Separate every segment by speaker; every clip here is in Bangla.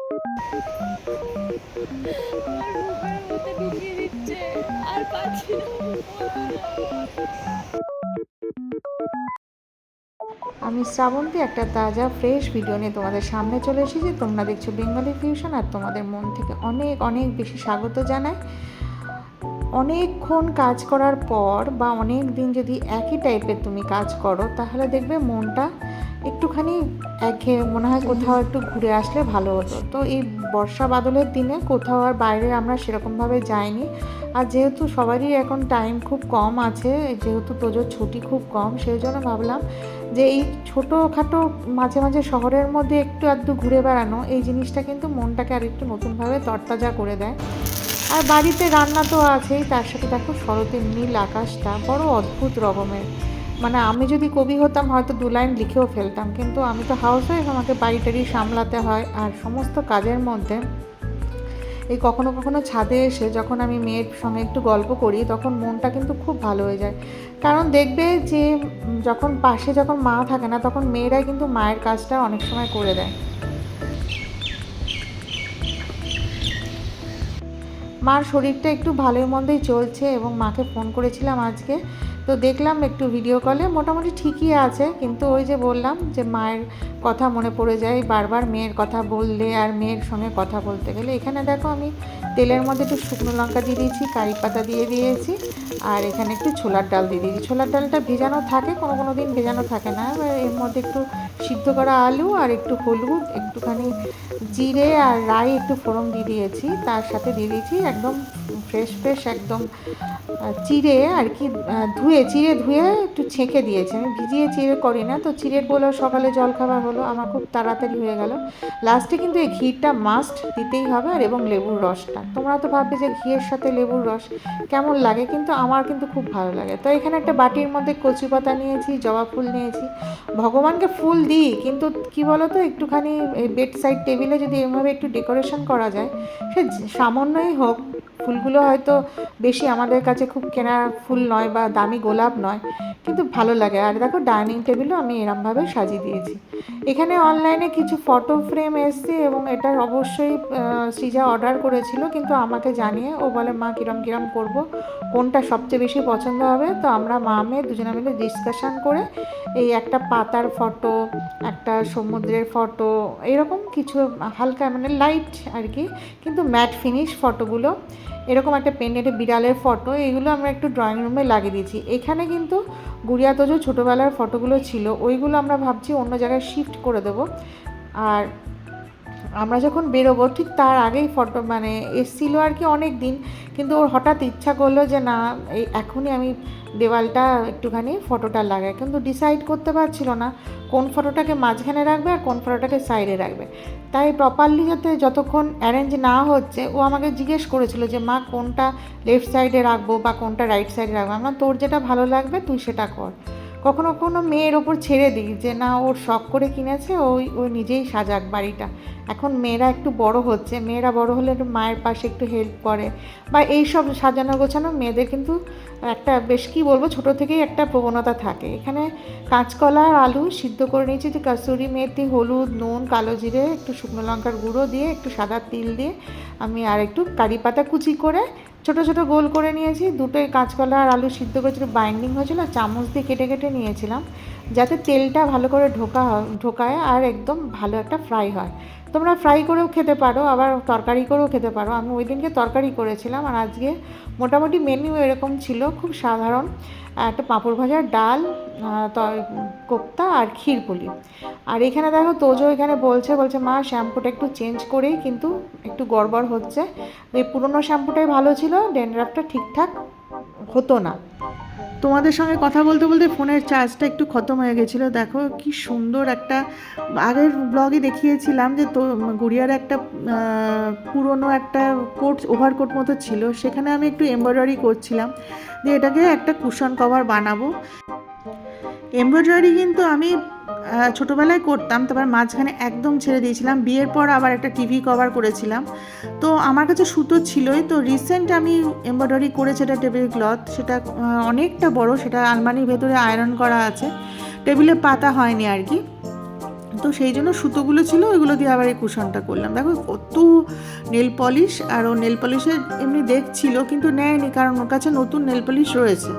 Speaker 1: আমি শ্রাবন্তী একটা তাজা ফ্রেশ ভিডিও নিয়ে তোমাদের সামনে চলে এসেছি। তোমরা দেখছো বেঙ্গলি ফিউশন, আর তোমাদের মন থেকে অনেক অনেক বেশি স্বাগত জানাই। অনেকক্ষণ কাজ করার পর বা অনেক দিন যদি একই টাইপের তুমি কাজ করো, তাহলে দেখবে মনটা একটুখানি একঘেয়ে মনে হয়, কোথাও একটু ঘুরে আসলে ভালো হতো। তো এই বর্ষা বাদলের দিনে কোথাও আর বাইরে আমরা সেরকমভাবে যাইনি। আর যেহেতু সবারই এখন টাইম খুব কম আছে, যেহেতু তোজোর ছুটি খুব কম, সেই জন্য ভাবলাম যে এই ছোটোখাটো মাঝে মাঝে শহরের মধ্যে একটু আধটু ঘুরে বেড়ানো, এই জিনিসটা কিন্তু মনটাকে আর একটু নতুনভাবে তরতাজা করে দেয়। আর বাড়িতে রান্না তো আছেই, তার সাথে দেখো শরতের নীল আকাশটা বড় অদ্ভুত রকমের। মানে আমি যদি কবি হতাম হয়তো 2 লাইন লিখেও ফেলতাম, কিন্তু আমি তো হাউস ওয়াইফ, আমাকে বাড়িটারি সামলাতে হয়। আর সমস্ত কাজের মধ্যে এই কখনো কখনো ছাদে এসে যখন আমি মেয়ের সঙ্গে একটু গল্প করি, তখন মনটা কিন্তু খুব ভালো হয়ে যায়। কারণ দেখবে যে যখন পাশে যখন মা থাকে না, তখন মেয়েরাই কিন্তু মায়ের কাজটা অনেক সময় করে দেয়। মার শরীরটা একটু ভালোই মন্দই চলছে, এবং মাকে ফোন করেছিলাম আজকে, তো দেখলাম একটু ভিডিও কলে মোটামুটি ঠিকই আছে। কিন্তু ওই যে বললাম যে মায়ের কথা মনে পড়ে যায় বারবার, মেয়ের কথা বললে আর মেয়ের সঙ্গে কথা বলতে গেলে। এখানে দেখো আমি তেলের মধ্যে একটু শুকনো লঙ্কা দিয়ে দিয়েছি, কারি পাতা দিয়ে দিয়েছি, আর এখানে একটু ছোলার ডাল দিয়ে দিয়েছি। ছোলার ডালটা ভেজানো থাকে, কোনো কোনো দিন ভেজানো থাকে না। এর মধ্যে একটু সিদ্ধ করা আলু আর একটু হলুদ, একটুখানি জিরে আর রাই একটু ফোড়ন দিয়ে দিয়েছি। তার সাথে দিয়ে দিয়েছি একদম ফ্রেশ ফ্রেশ একদম চিড়ে আর কি, চিড়ে ধুয়ে একটু ছেঁকে দিয়েছি। আমি ভিজিয়ে চিড়ে করি না, তো চিড়ের বলে সকালে জলখাবার হলো, আমার খুব তাড়াতাড়ি হয়ে গেল। লাস্টে কিন্তু এই ঘিটা মাস্ট দিতেই হবে, আর এবং লেবুর রসটা। তোমরা তো ভাববে যে ঘিয়ের সাথে লেবুর রস কেমন লাগে, কিন্তু আমার কিন্তু খুব ভালো লাগে। তো এখানে একটা বাটির মধ্যে কচি পাতা নিয়েছি, জবা ফুল নিয়েছি। ভগবানকে ফুল দিই, কিন্তু কি বলো তো, একটুখানি বেড সাইড টেবিলে যদি এভাবে একটু ডেকোরেশন করা যায়, সে সামান্যই হোক, ফুলগুলো হয়তো বেশি আমাদের কাছে খুব কেনা ফুল নয় বা দামি গোলাপ নয়, কিন্তু ভালো লাগে। আর দেখো ডাইনিং টেবিলও আমি এরমভাবে সাজিয়ে দিয়েছি। এখানে অনলাইনে কিছু ফটো ফ্রেম এসছে, এবং এটা অবশ্যই সৃজা অর্ডার করেছিল, কিন্তু আমাকে জানিয়ে ও বলে মা কিরম কিরম করব, কোনটা সবচেয়ে বেশি পছন্দ হবে। তো আমরা মা মেয়ে দুজনে মিলে ডিসকাশান করে এই একটা পাতার ফটো, একটা সমুদ্রের ফটো, এরকম কিছু হালকা মানে লাইট আর কি, কিন্তু ম্যাট ফিনিশ ফটোগুলো, এরকম একটা পেন্ডেন্টে বিড়ালের ফটো, এগুলো আমরা একটু ড্রয়িং রুমে লাগিয়ে দিয়েছি। এখানে কিন্তু গুড়িয়া তোজো ছোটোবেলার ফটোগুলো ছিল, ওইগুলো আমরা ভাবছি অন্য জায়গায় শিফট করে দেবো। আর আমরা যখন বেরোবো ঠিক তার আগেই ফটো মানে এসেছিলো আর কি অনেক দিন, কিন্তু ওর হঠাৎ ইচ্ছা করলো যে না এই এখনই আমি দেওয়ালটা একটুখানি ফটোটা লাগাই, কিন্তু ডিসাইড করতে পারছিল না কোন ফটোটাকে মাঝখানে রাখবে আর কোন ফটোটাকে সাইডে রাখবে। তাই প্রপারলি যাতে যতক্ষণ অ্যারেঞ্জ না হচ্ছে, ও আমাকে জিজ্ঞেস করেছিল যে মা কোনটা লেফট সাইডে রাখবো বা কোনটা রাইট সাইডে রাখবো। আমরা তোর যেটা ভালো লাগবে তুই সেটা কর। কখনো কখনো মেয়ের ওপর ছেড়ে দিই যে না ওর শখ করে কিনেছে, ওই নিজেই সাজাক বাড়িটা। এখন মেয়েরা একটু বড় হচ্ছে, মেয়েরা বড় হলে একটু মায়ের পাশে একটু হেল্প করে, বা এই সব সাজানো গোছানো মেয়েদের কিন্তু একটা বেশ কী বলবো ছোটো থেকেই একটা প্রবণতা থাকে। এখানে কাঁচকলা আর আলু সিদ্ধ করে নিয়েছি, যে কাসুরি মেথি, হলুদ, নুন, কালো জিরে, একটু শুকনো লঙ্কার গুঁড়ো দিয়ে, একটু সাদা তিল দিয়ে আমি আর একটু কারি পাতা কুচি করে ছোটো ছোটো গোল করে নিয়েছি। দুটোই কাঁচকলা আর আলু সিদ্ধ করে একটু বাইন্ডিং হয়েছিল, চামচ দিয়ে কেটে কেটে নিয়েছিলাম, যাতে তেলটা ভালো করে ঢোকায় আর একদম ভালো একটা ফ্রাই হয়। তোমরা ফ্রাই করেও খেতে পারো, আবার তরকারি করেও খেতে পারো। আমি ওই দিনকে তরকারি করেছিলাম, আর আজকে মোটামুটি মেনু এরকম ছিল, খুব সাধারণ একটা পাঁপড় ভাজার, ডাল, কোপ্তা আর ক্ষীরপুলি। আর এখানে দেখো তোজো এখানে বলছে মা শ্যাম্পুটা একটু চেঞ্জ করেই কিন্তু একটু গড়বড় হচ্ছে, এই পুরোনো শ্যাম্পুটাই ভালো ছিল, ড্যান্ড্রাফটা ঠিকঠাক হতো না। তোমাদের সঙ্গে কথা বলতে বলতে ফোনের চার্জটা একটু খতম হয়ে গেছিলো। দেখো কি সুন্দর একটা, আগের ব্লগে দেখিয়েছিলাম যে তো গুড়িয়ার একটা পুরনো একটা কোট, ওভারকোট মতো ছিল, সেখানে আমি একটু এমব্রয়ডারি করছিলাম, দিয়ে এটাকে একটা কুশন কভার বানাবো। এমব্রয়ডারি কিন্তু আমি ছোটোবেলায় করতাম, তারপর মাঝখানে একদম ছেড়ে দিয়েছিলাম, বিয়ের পর আবার একটা টিভি কভার করেছিলাম। তো আমার কাছে সুতো ছিলই, তো রিসেন্ট আমি এমব্রয়ডারি করেছি এটা টেবিল ক্লথ, সেটা অনেকটা বড়, সেটা আলমারির ভেতরে আয়রন করা আছে, টেবিলে পাতা হয়নি আর কি। তো সেই জন্য সুতোগুলো ছিল, ওইগুলো দিয়ে আবার এই কুশনটা করলাম। দেখো কত নেল পলিশ, আর ও নেল পলিশের এমনি দেখছিল কিন্তু নেয়নি, কারণ ওর কাছে নতুন নেল পলিশ রয়েছে।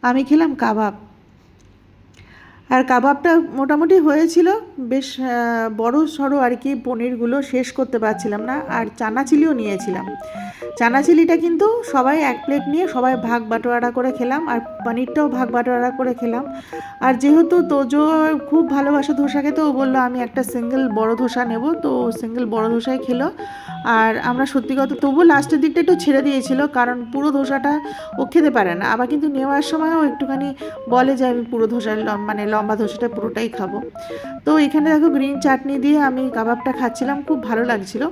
Speaker 1: আমি খেলাম কাবাব, আর কাবাবটা মোটামুটি হয়েছিল বেশ বড় সড়ো আর কি, পনিরগুলো শেষ করতে পারছিলাম না। আর চানা চিলিও নিয়েছিলাম, চানা চিলিটা কিন্তু সবাই এক প্লেট নিয়ে সবাই ভাগ বাটোয়ারা করে খেলাম, আর পনিরটাও ভাগ বাটোয়ারা করে খেলাম। আর যেহেতু তোজো খুব ভালোবাসে ধোসা খেতে, ও বললো আমি একটা সিঙ্গেল বড় ধোসা নেব, তো সিঙ্গেল বড় ধোসাই খেলো। আর আমরা সত্যি কথা তবুও লাস্টের দিকটা একটু ছেড়ে দিয়েছিল, কারণ পুরো ধোসাটা ও খেতে পারে না। আবার কিন্তু নেওয়ার সময়ও একটুখানি বলে যে আমি পুরো ধোসা মানে লম্বা ধোসাটা পুরোটাই খাবো। তো এখানে দেখো গ্রিন চাটনি দিয়ে আমি কাবাবটা খাচ্ছিলাম, খুব ভালো লাগছিল।